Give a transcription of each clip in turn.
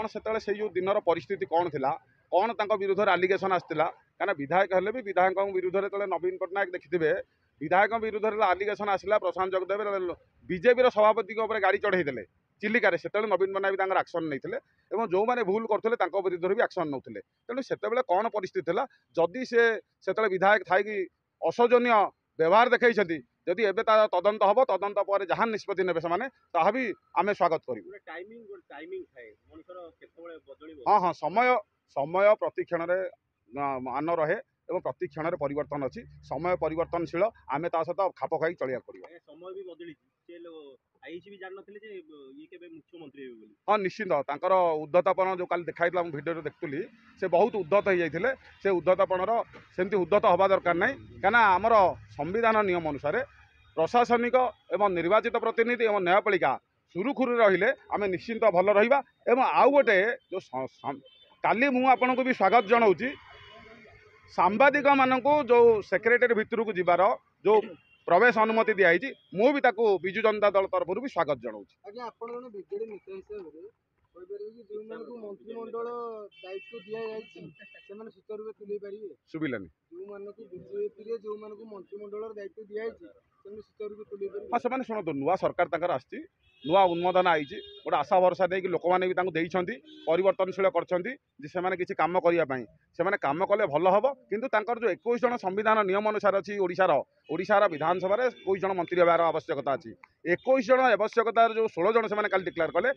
कौन से जो दिन परिस्थिति कौन थी कौन विरुद्ध आलिगेसन आसाला कहीं विधायक हेल्ले भी विधायक विरुद्ध में नवीन पट्टनायक देखिथे विधायक विरुद्ध आलिगेसन आसला प्रशांत जगदेव बीजेपी सभापति गाड़ी चढ़ाई चिलिकार से नवीन पट्टनायक भी आक्शन नहीं जो मैंने भूल करते विरुद्ध भी आक्शन नौते तेणु से कौन परिस्थिति है जदि से विधायक थी अशोचनीय व्यवहार देखई जदि एबे तदंत हम तदंत पर जहाँ निष्पत्ति ने भी आम स्वागत करूँ। हाँ हाँ समय समय प्रतिक्षण मान रहे और प्रतिक्षण परिवर्तन अच्छी समय परिवर्तनशील आम ता सहित खाप खाई चलिया पड़ो। समय भी बदली हाँ निश्चिंत तांकर उद्धतपन जो कल देखा भिडियो देखुली से बहुत उद्धत हो जाते से उद्धतपन सेमती उद्धत हवा दरकार ना क्या आमर संविधान नियम अनुसार प्रशासनिक एवं निर्वाचित प्रतिनिधि एवं न्यायपालिका सुरुखुरु रहिले आम निश्चिंत भल रहा एवं आउ गोटे जो काली मु आपन को भी स्वागत जनाऊँगी सांबादिक मानक जो सेक्रेटेरी भितर को जीवार जो प्रवेश अनुमति दिखाई मु भी विजु जनता दल तरफ भी स्वागत जनाऊँगी। मंत्रिमंडल दायित्व दि सुबिलानी जो मंत्रिमंडल दायित्व दि हाँ से शुणु नुआ सरकार आसी नुआ उन्मोदन आई गोटे आशा भरसा नहीं कि लोक मैंने भी परिवर्तनशील कर किसी कम करने से कम कले भल हम किंतु जो 21 जन संविधान नियम अनुसार अच्छी ओडिशार विधानसभा 21 जन मंत्री होबार आवश्यकता अच्छी 21 जन आवश्यकता जो 16 जन से डिक्लेयर कले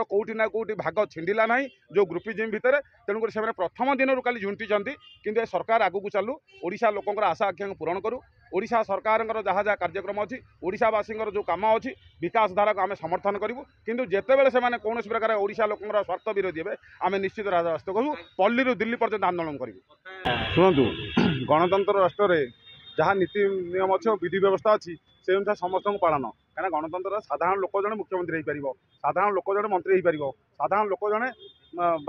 कौटी ना कौटी भाग छिंडिला ना जो ग्रुपिजिम भितर तेणुक से प्रथम दिन कल झुंटी किंतु सरकार आगू को चलू ओडिशा लोकंर आशा आकांक्षा पूरण करूँ ओडिशा सरकार जहाँ जहाँ कार्यक्रम अच्छी ओडिशावासी जो काम अच्छी विकास धारा को आम समर्थन करूँ किंतु जितेबाला से कौन प्रकार ओडिशा लोकंर स्वार्थ विरोधी हे आम निश्चित राजरास्ता करूँ पल्ली दिल्ली पर्यटन आंदोलन करूँ। शुणु गणतंत्र राष्ट्र में जहाँ नीति नियम अच्छे विधि व्यवस्था अच्छी से अनुसार समस्त पालन कहीं गणतंत्र साधारण लोक जड़े मुख्यमंत्री हो पार साधारण लोक जड़े मंत्री हो पार साधारण लोक जड़े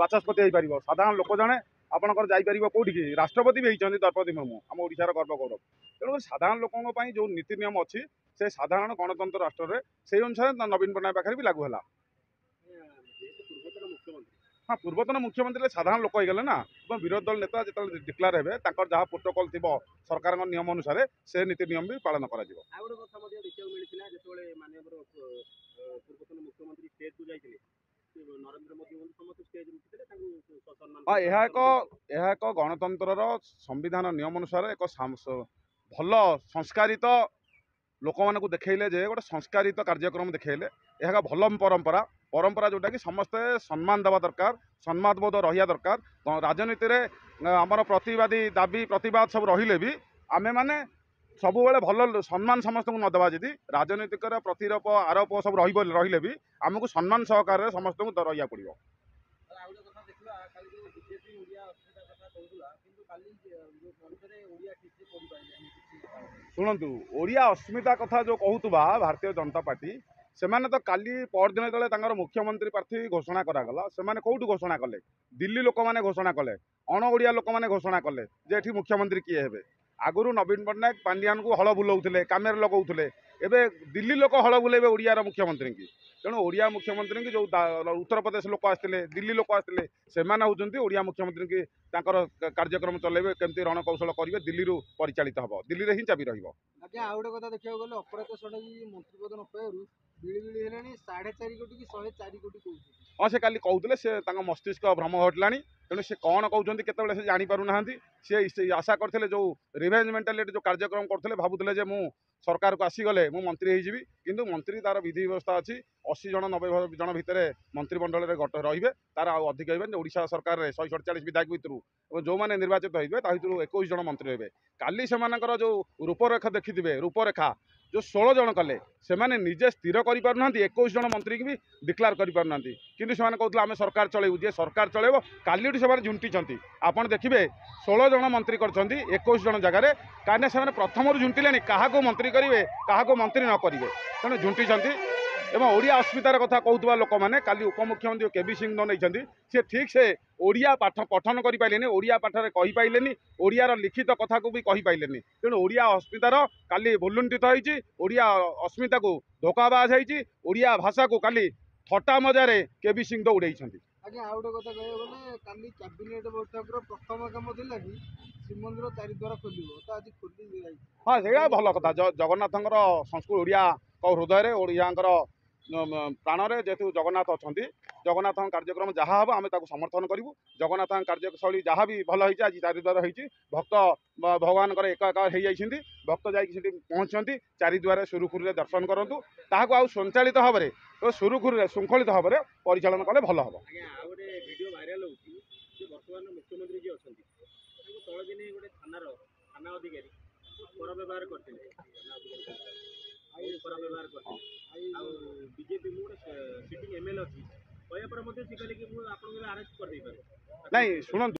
बाचस्पति हो पार साधारण लोक जड़े आपंकर जापर कौटी राष्ट्रपति भी होती द्रौपदी मुर्मू आम ओडिशार गर्व गौरव तेणु साधारण लोकों जो नीति नियम अच्छी से साधारण गणतंत्र राष्ट्र में से अनुसार नवीन पट्टनायक पाखे भी लागू है। हाँ पूर्वतन मुख्यमंत्री साधारण लोक हो ना विरोधी दल नेता जो डिक्लेयर हे जहाँ प्रोटोकॉल थी सरकार नियम अनुसार से नीति नियम भी पालन कर। हाँ यह एक गणतंत्र संविधान नियम अनुसार एक भल संस्कारित लोक मान देखले जे गोटे संस्कारित कार्यक्रम देखले यह भल परंपरा परंपरा जोटा कि समस्ते सम्मान देवा दरकार सम्मान बोध रहा दरकार राजनीति में आमर प्रतिवादी दाबी प्रतिवाद सब रहिले भी आमे माने सब भल सम्मान समस्त को नदेवा जी राजनीतिक प्रतिरोप आरोप सब रही भी आमको सम्मान सहकार समस्त को रहा पड़ो। शुणु ओडिया अस्मिता कथा जो कहूबा भारतीय जनता पार्टी से तो काली परदिन तले मुख्यमंत्री प्रार्थी घोषणा करागला से कौटू घोषणा कले दिल्ली लोक मैंने घोषणा कले अण ओडिया लोक मैंने घोषणा कले जे एठी मुख्यमंत्री किए हे आगुरी नवीन पट्टनायक पांडियान को हल बुलाऊे कामेर लगौले एवं दिल्ली लोक हल बुलेबे ओडियार मुख्यमंत्री की तेणु ओडिया मुख्यमंत्री की जो उत्तर प्रदेश लोक आसते दिल्ली लोक आसते से होती ओडिया मुख्यमंत्री की कार्यक्रम चलेबे केमती रणकौशल करेंगे दिल्ली परिचालित हम दिल्ली में ही चाबी रहा। कथा देखा गले अपराध षडंगी मंत्री पद नपायु बिड़ी 4.5 कोटी कि 104 कोटी कहते हाँ से काली कहते से मस्तिष्क भ्रम घटला तेणु से कौन कहते केतबेले से जापर ना सी आशा करते जो रिवेंज मेंटालिटी जो कार्यक्रम करते भावुले जे मु सरकार को आसीगले मु मंत्री होइजिबी किंतु मंत्री तार विधि व्यवस्था अच्छी 80 जन 90 जन भितर मंत्रिमंडल रे तार अधिक हो ओडिशा सरकार में 147 विधायक भितर जो मैंने निर्वाचित होते 21 जन मंत्री हे काली से जो रूपरेखा देखिथे रूपरेखा जो 16 जन कले से निजे स्थिर कर 21 जन मंत्री की भी डिक्लेयर करना किंतु से कहते आम सरकार चलेबू जे सरकार चलेब काली से झुंटी आपड़ देखिए 16 जन मंत्री कर 21 जन जगार कहीं से प्रथम झुंटिले क्या मंत्री करेंगे क्या मंत्री न करेंगे तेणु झुंटी एवं ओडिया अस्मितार कथा कहूबा लोक मैंने काली उपमुख्यमंत्री केबी सिंह नहीं सी ठीक से ओडिया पाठ पठन कर ओडिया पाठर कही पाइले ओडियार लिखित कथा को भी कही पाइले तेणु ओडिया अस्मितार काली भुलुंठित होती ओडिया अस्मिता को धोखाबाज होती ओडिया भाषा को काली थट्टा मजारे केबी सिंह तो उड़े। ଆଜ୍ଞା ଆଉ ଗୋଟେ କଥା କହିବାକୁ ଗଲେ କାଲି କ୍ୟାବିନେଟ୍ ବୈଠକର ପ୍ରଥମ କାମ ଥିଲା କି ଶ୍ରୀମନ୍ଦିର ଚାରିଦ୍ୱାର ଖୋଲିବ ତ ଆଜି ଖୋଲି ଯାଇଛି। ହଁ ସେଇଟା ଭଲ କଥା। ଜଗନ୍ନାଥଙ୍କର ସଂସ୍କୃତି ଓଡ଼ିଆଙ୍କ ହୃଦୟରେ ଓଡ଼ିଆଙ୍କର ପ୍ରାଣରେ ଯେହେତୁ ଜଗନ୍ନାଥ ଅଛନ୍ତି, ଜଗନ୍ନାଥଙ୍କ କାର୍ଯ୍ୟକ୍ରମ ଯାହା ହେବ ଆମେ ତାକୁ ସମର୍ଥନ କରିବୁ। ଜଗନ୍ନାଥଙ୍କ କାର୍ଯ୍ୟଶୈଳୀ ଯାହା ବି ଭଲ ହେଇଛି, ଆଜି ଚାରିଦ୍ୱାର ହେଇଛି, ଭକ୍ତ ଭଗବାନଙ୍କର ଏକ ହେଇଯାଇଛନ୍ତି, ଭକ୍ତ ଯାଇକି ସେଠି ପହଞ୍ଚୁଛନ୍ତି, ଚାରିଦ୍ୱାରରେ ସୁରୁଖୁରୁରେ ଦର୍ଶନ କରନ୍ତୁ। ତାହାକୁ ଆଉ ସଞ୍ଚାଳିତ ଭାବରେ ସୁରୁଖୁରୁରେ ଶୃଙ୍ଖଳିତ ଭାବରେ ପରିଚାଳନା କଲେ ଭଲ ହେବ। ଆଜ୍ଞା ଆଉ ଗୋଟେ ଭିଡ଼ିଓ ଭାଇରାଲ ହେଉଛି ଯେ ବର୍ତ୍ତମାନ ମୁଖ୍ୟମନ୍ତ୍ରୀ ଯିଏ ଅଛନ୍ତି ତାଙ୍କୁ ତଳ ଦିନେ ଗୋଟେ ଥାନା ଅଧିକାରୀ ଖରାପ ବ୍ୟବହାର କରିଥିଲେ, ଖରାପ ବ୍ୟବହାର କରିଥିଲେ। ଆଉ ବିଜେପି ମୁଁ ଗୋଟେ ସିଟିଂ ଏମଏଲଏ ଅଛି କହିବା ପରେ ମଧ୍ୟ ସେ କହିଲେ କି ମୁଁ ଆପଣଙ୍କୁ ଆରେଷ୍ଟ କରିଦେଇପାରେ। ନାଇଁ ଶୁଣନ୍ତୁ।